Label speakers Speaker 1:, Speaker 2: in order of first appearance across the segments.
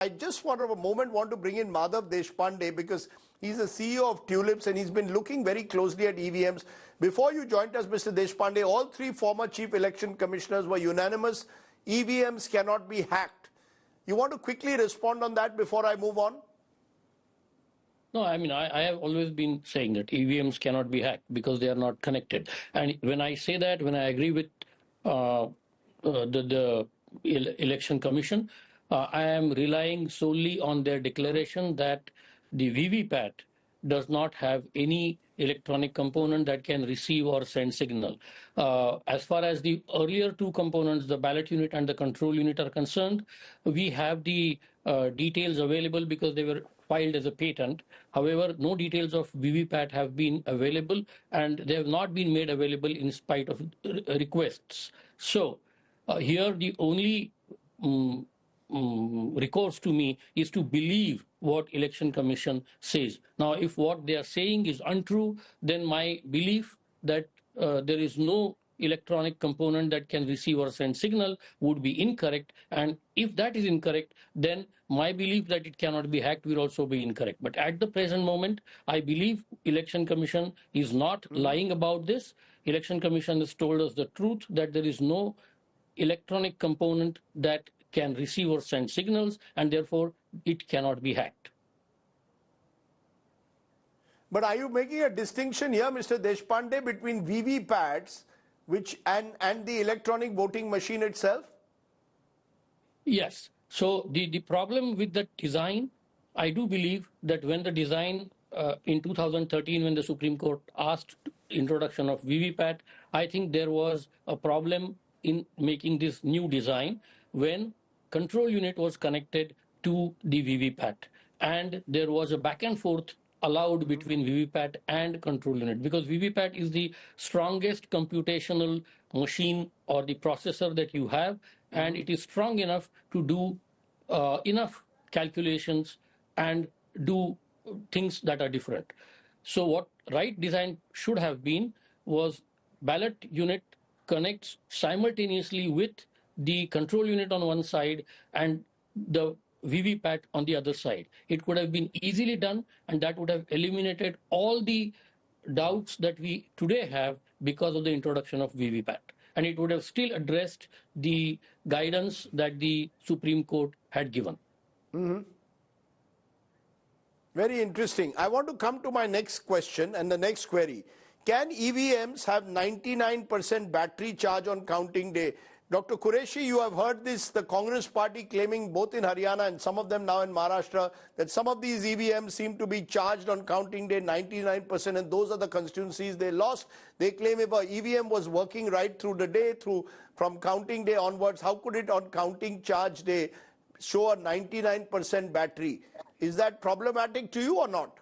Speaker 1: I just for a moment want to bring in Madhav Deshpande because he's the CEO of Tulips and he's been looking very closely at EVMs. Before you joined us, Mr. Deshpande, all three former chief election commissioners were unanimous. EVMs cannot be hacked. You want to quickly respond on that before I move on?
Speaker 2: No, I mean, I have always been saying that EVMs cannot be hacked because they are not connected. And when I say that, when I agree with the election commission, I am relying solely on their declaration that the VVPAT does not have any electronic component that can receive or send signal. As far as the earlier two components, the ballot unit and the control unit are concerned, we have the details available because they were filed as a patent. However, no details of VVPAT have been available and they have not been made available in spite of requests. So here the only recourse to me is to believe what election commission says. Now, if what they are saying is untrue, then my belief that there is no electronic component that can receive or send signal would be incorrect. And if that is incorrect, then my belief that it cannot be hacked will also be incorrect. But at the present moment, I believe election commission is not lying about this. Election commission has told us the truth that there is no electronic component that can receive or send signals, and therefore it cannot be hacked.
Speaker 1: But are you making a distinction here, Mr. Deshpande, between VVPATs and the electronic voting machine itself?
Speaker 2: Yes. So the problem with the design, I do believe that when the design in 2013, when the Supreme Court asked introduction of VVPAT, I think there was a problem in making this new design when control unit was connected to the VVPAT. And there was a back and forth allowed between VVPAT and control unit because VVPAT is the strongest computational machine or the processor that you have, and it is strong enough to do enough calculations and do things that are different. So what right design should have been was ballot unit connects simultaneously with the control unit on one side and the VVPAT on the other side. It would have been easily done, and that would have eliminated all the doubts that we today have because of the introduction of VVPAT. And it would have still addressed the guidance that the Supreme Court had given.
Speaker 1: Very interesting. I want to come to my next question and the next query. Can EVMs have 99% battery charge on counting day? Dr. Qureshi, you have heard this, the Congress party claiming both in Haryana and some of them now in Maharashtra that some of these EVMs seem to be charged on counting day 99%, and those are the constituencies they lost. They claim if a EVM was working right through the day, from counting day onwards, how could it on counting charge day show a 99% battery? Is that problematic to you or not?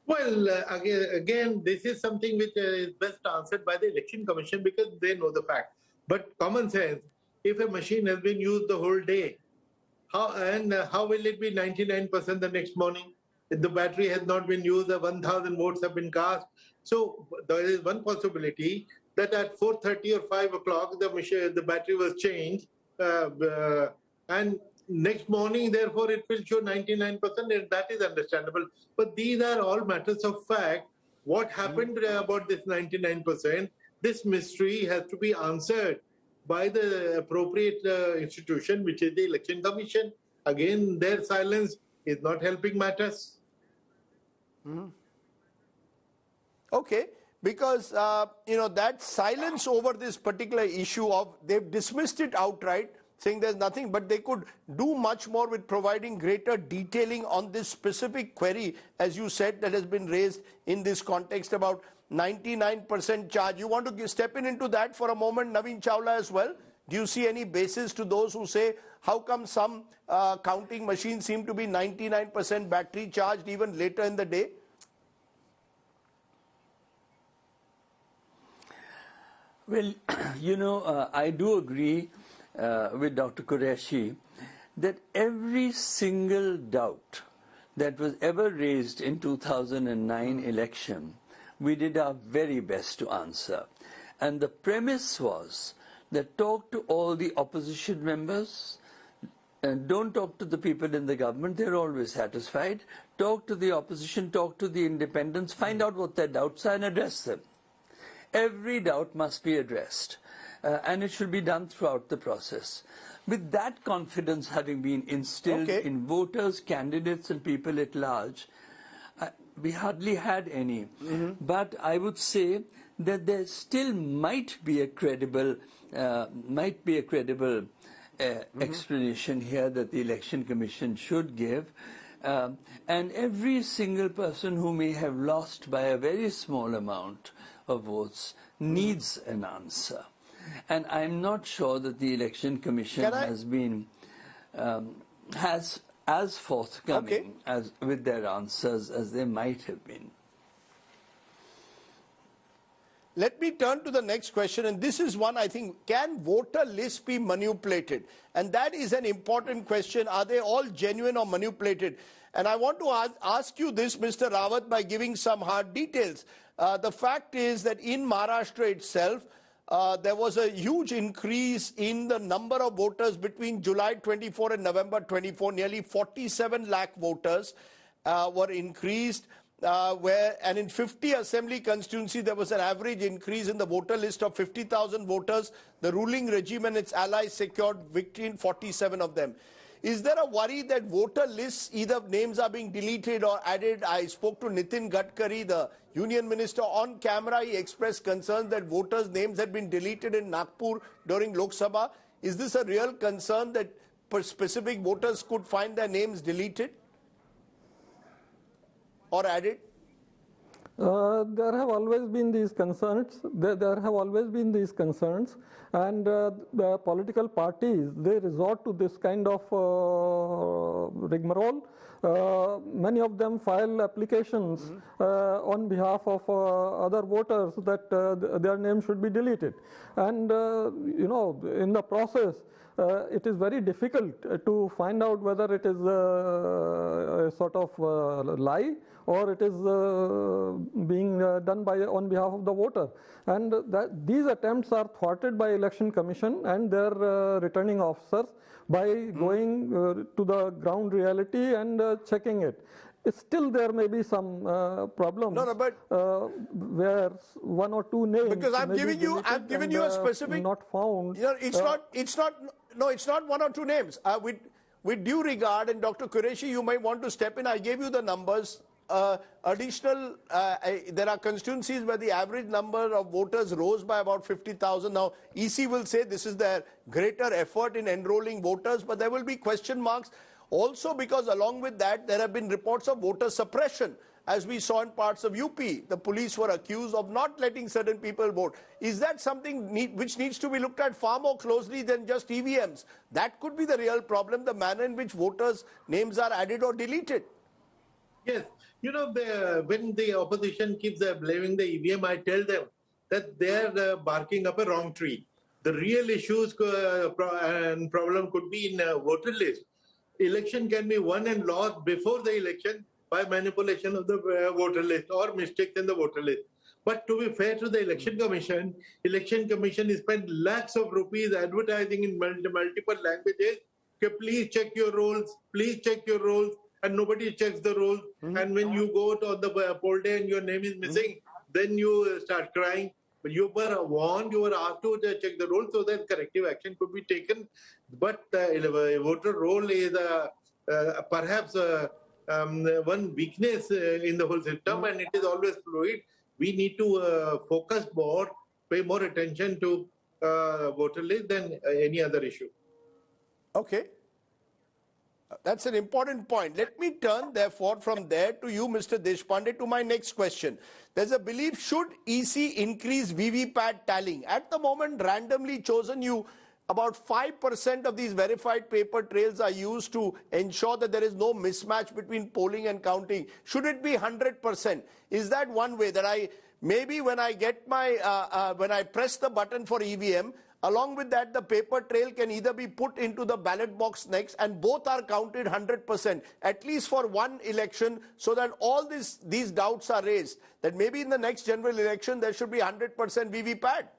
Speaker 3: Well, again, this is something which is best answered by the Election Commission because they know the fact. But common sense, if a machine has been used the whole day, how will it be 99% the next morning? If the battery has not been used, 1,000 votes have been cast. So there is one possibility that at 4:30 or 5 o'clock, the battery was changed, and next morning, therefore, it will show 99%, and that is understandable. But these are all matters of fact. What happened about this 99%? This mystery has to be answered by the appropriate institution, which is the Election Commission. Again, their silence is not helping matters.
Speaker 1: Okay, because, that silence over this particular issue they've dismissed it outright, saying there's nothing, but they could do much more with providing greater detailing on this specific query, as you said, that has been raised in this context about 99% charge. You want to step into that for a moment, Naveen Chawla, as well? Do you see any basis to those who say, how come some counting machines seem to be 99% battery charged even later in the day?
Speaker 4: Well, I do agree with Dr. Qureshi that every single doubt that was ever raised in 2009 election, we did our very best to answer. And the premise was that talk to all the opposition members, don't talk to the people in the government, they're always satisfied. Talk to the opposition, talk to the independents, find out what their doubts are and address them. Every doubt must be addressed, and it should be done throughout the process. With that confidence having been instilled in voters, candidates and people at large, we hardly had any. But I would say that there still might be a credible explanation here that the Election Commission should give. And every single person who may have lost by a very small amount of votes needs an answer. And I'm not sure that the Election Commission has been as forthcoming as with their answers as they might have been.
Speaker 1: Let me turn to the next question, and this is one I think, can voter lists be manipulated? And that is an important question. Are they all genuine or manipulated? And I want to ask you this, Mr. Rawat, by giving some hard details. The fact is that in Maharashtra itself, there was a huge increase in the number of voters between July 24 and November 24. Nearly 47 lakh voters were increased. And in 50 assembly constituencies, there was an average increase in the voter list of 50,000 voters. The ruling regime and its allies secured victory in 47 of them. Is there a worry that voter lists, either names are being deleted or added? I spoke to Nitin Gadkari, the union minister, on camera. He expressed concerns that voters' names had been deleted in Nagpur during Lok Sabha. Is this a real concern that specific voters could find their names deleted or added?
Speaker 5: There have always been these concerns. There have always been these concerns, and the political parties, they resort to this kind of rigmarole. Many of them file applications on behalf of other voters that their name should be deleted, and in the process, it is very difficult to find out whether it is a sort of lie or it is being done on behalf of the voter. And these attempts are thwarted by Election Commission and their returning officers by going to the ground reality and checking it. Still, there may be some problems where one or two names.
Speaker 1: Because I'm giving you a specific.
Speaker 5: Not found.
Speaker 1: It's not one or two names. With due regard, and Dr. Qureshi, you might want to step in. I gave you the numbers. There are constituencies where the average number of voters rose by about 50,000. Now, EC will say this is their greater effort in enrolling voters, but there will be question marks. Also, because along with that, there have been reports of voter suppression, as we saw in parts of UP. The police were accused of not letting certain people vote. Is that something which needs to be looked at far more closely than just EVMs? That could be the real problem, the manner in which voters' names are added or deleted.
Speaker 3: Yes. When the opposition keeps blaming the EVM, I tell them that they are barking up a wrong tree. The real issues and problem could be in voter list. Election can be won and lost before the election by manipulation of the voter list or mistakes in the voter list. But to be fair to the Election Commission has spent lakhs of rupees advertising in multiple languages. Okay, please check your rolls, and nobody checks the rolls. And when you go to the poll day and your name is missing, then you start crying. But you were warned, you were asked to check the roll so that corrective action could be taken. But voter roll is perhaps one weakness in the whole system, and it is always fluid. We need to focus more, pay more attention to voter list than any other issue.
Speaker 1: Okay. That's an important point. Let me turn, therefore, from there to you, Mr. Deshpande, to my next question. There's a belief, should EC increase VVPAT tallying? At the moment, randomly chosen, about 5% of these verified paper trails are used to ensure that there is no mismatch between polling and counting. Should it be 100%? Is that one way that maybe when I get my, when I press the button for EVM, along with that, the paper trail can either be put into the ballot box next, and both are counted 100%, at least for one election, so that all these doubts are raised, that maybe in the next general election, there should be 100% VVPAT.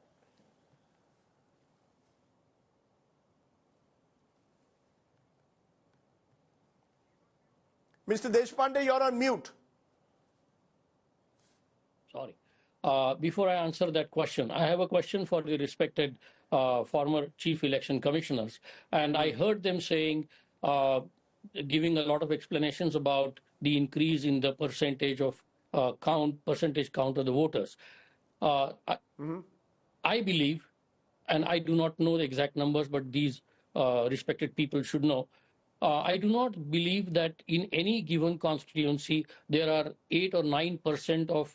Speaker 1: Mr. Deshpande, you're on mute.
Speaker 2: Sorry. Before I answer that question, I have a question for the respected former chief election commissioners. And I heard them saying, giving a lot of explanations about the increase in the percentage of percentage count of the voters. I believe, and I do not know the exact numbers, but these respected people should know, I do not believe that in any given constituency there are 8 or 9% of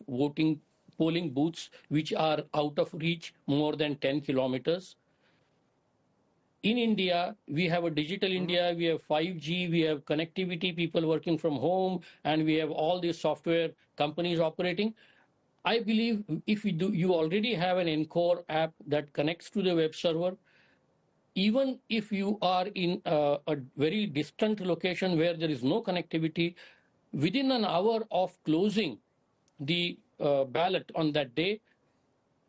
Speaker 2: polling booths which are out of reach more than 10 kilometers. In India, we have a digital India, we have 5G, we have connectivity, people working from home, and we have all these software companies operating. I believe if you already have an Encore app that connects to the web server. Even if you are in a very distant location where there is no connectivity, within an hour of closing the ballot on that day,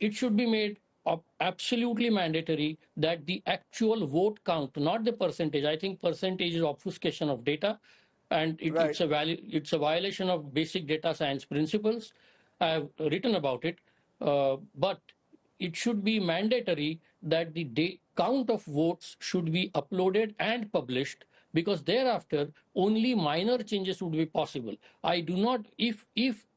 Speaker 2: it should be made absolutely mandatory that the actual vote count, not the percentage. I think percentage is obfuscation of data, and it's a violation of basic data science principles. I have written about it, but it should be mandatory that the count of votes should be uploaded and published, because thereafter only minor changes would be possible. I do not, if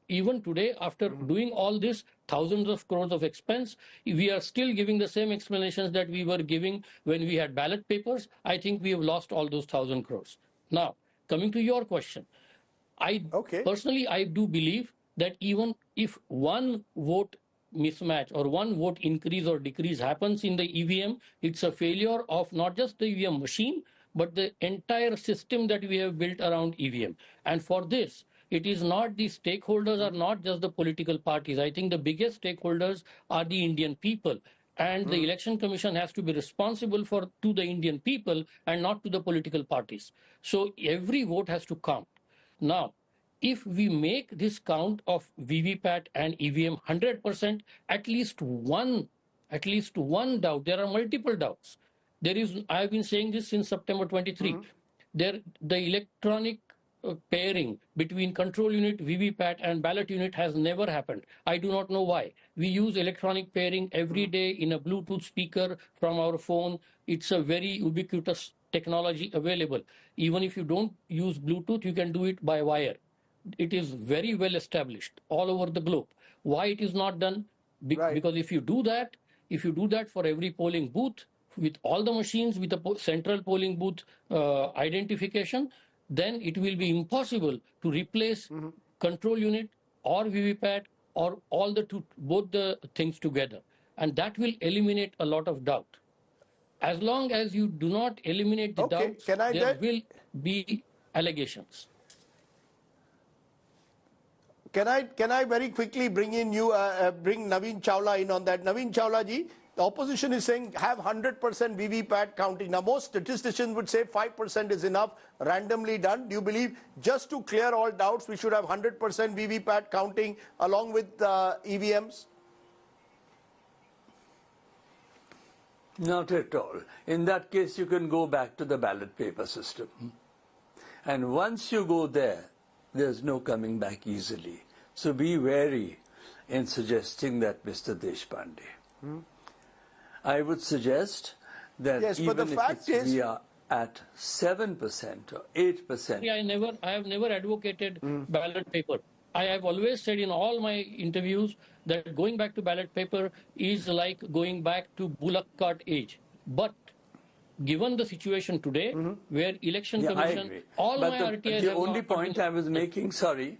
Speaker 2: even today, after doing all this, thousands of crores of expense, we are still giving the same explanations that we were giving when we had ballot papers, I think we have lost all those 1,000 crores. Now, coming to your question, personally, I do believe that even if one vote mismatch or one vote increase or decrease happens in the EVM, it's a failure of not just the EVM machine, but the entire system that we have built around EVM. And for this, it is not the stakeholders are not just the political parties. I think the biggest stakeholders are the Indian people. And the Election Commission has to be responsible to the Indian people and not to the political parties. So every vote has to count. Now, if we make this count of VVPAT and EVM 100%, at least one doubt, there are multiple doubts. I have been saying this since September 23. The electronic pairing between control unit, VVPAT and ballot unit has never happened. I do not know why. We use electronic pairing every day in a Bluetooth speaker from our phone. It's a very ubiquitous technology available. Even if you don't use Bluetooth, you can do it by wire. It is very well established all over the globe. Why it is not done? Because if you do that for every polling booth, with all the machines with a central polling booth identification, then it will be impossible to replace control unit or VVPAT or both the things together. And that will eliminate a lot of doubt. As long as you do not eliminate the doubts, there will be allegations.
Speaker 1: Can I very quickly bring Naveen Chawla in on that? Naveen Chawla ji, the opposition is saying have 100% VVPAT counting. Now, most statisticians would say 5% is enough, randomly done. Do you believe, just to clear all doubts, we should have 100% VVPAT counting along with EVMs?
Speaker 4: Not at all. In that case, you can go back to the ballot paper system. And once you go there, there's no coming back easily. So be wary in suggesting that, Mr. Deshpande. I would suggest that even if we are at 7% or 8%.
Speaker 2: I have never advocated ballot paper. I have always said in all my interviews that going back to ballot paper is like going back to bullock cart age. But given the situation today, where Election Commission, all my RTIs
Speaker 4: the only point I was making, the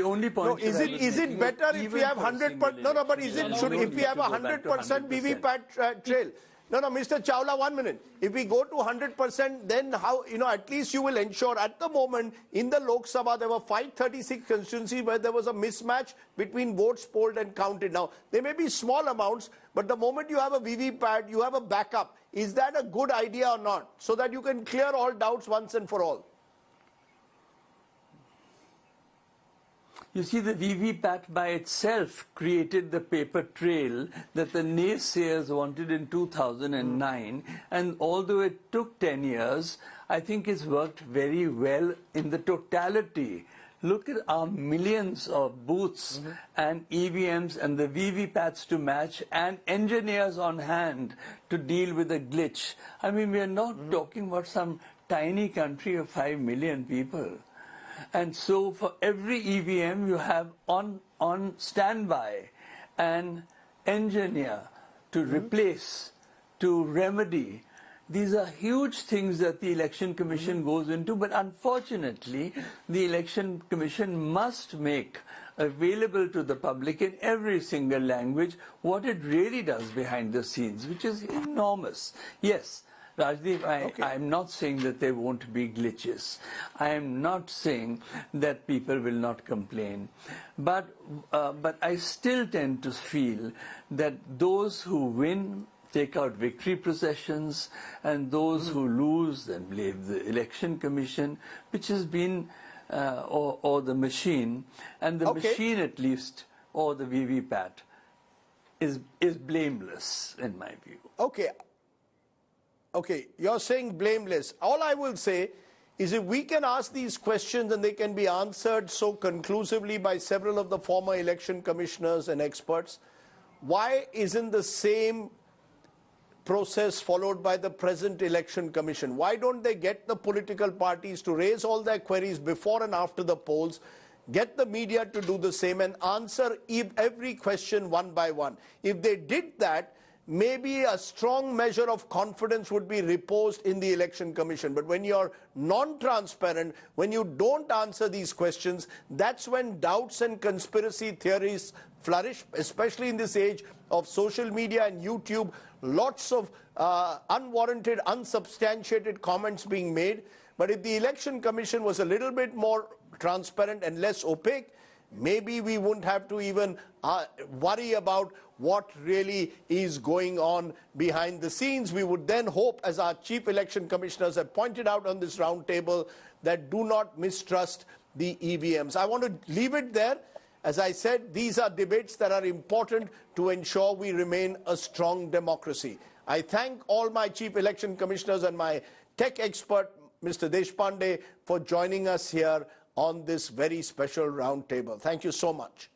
Speaker 4: only point.
Speaker 1: No, is it better if we have 100%? No, but if we have a 100% VVPAT trail? No, Mr. Chawla, 1 minute. If we go to 100%, then how, at least you will ensure. At the moment, in the Lok Sabha, there were 536 constituencies where there was a mismatch between votes polled and counted. Now, there may be small amounts, but the moment you have a VVPAT, you have a backup. Is that a good idea or not? So that you can clear all doubts once and for all.
Speaker 4: You see, the VVPAT by itself created the paper trail that the naysayers wanted in 2009, and although it took 10 years, I think it's worked very well in the totality. Look at our millions of booths and EVMs and the VVPATs to match and engineers on hand to deal with a glitch. I mean, we are not talking about some tiny country of 5 million people. And so for every EVM you have on standby an engineer to replace, to remedy. These are huge things that the Election Commission goes into, but unfortunately the Election Commission must make available to the public in every single language what it really does behind the scenes, which is enormous. Yes, Rajdeep, I'm not saying that there won't be glitches. I am not saying that people will not complain. But I still tend to feel that those who win take out victory processions, and those who lose then blame the Election Commission, which has been, or the machine, and the machine at least, or the VVPAT, is blameless in my view.
Speaker 1: Okay, you're saying blameless. All I will say is if we can ask these questions and they can be answered so conclusively by several of the former election commissioners and experts, why isn't the same process followed by the present election commission? Why don't they get the political parties to raise all their queries before and after the polls, get the media to do the same and answer every question one by one? If they did that, maybe a strong measure of confidence would be reposed in the Election Commission. But when you're non-transparent, when you don't answer these questions, that's when doubts and conspiracy theories flourish, especially in this age of social media and YouTube, lots of unwarranted, unsubstantiated comments being made. But if the Election Commission was a little bit more transparent and less opaque, maybe we wouldn't have to even worry about what really is going on behind the scenes. We would then hope, as our chief election commissioners have pointed out on this roundtable, that do not mistrust the EVMs. I want to leave it there. As I said, these are debates that are important to ensure we remain a strong democracy. I thank all my chief election commissioners and my tech expert, Mr. Deshpande, for joining us here on this very special roundtable. Thank you so much.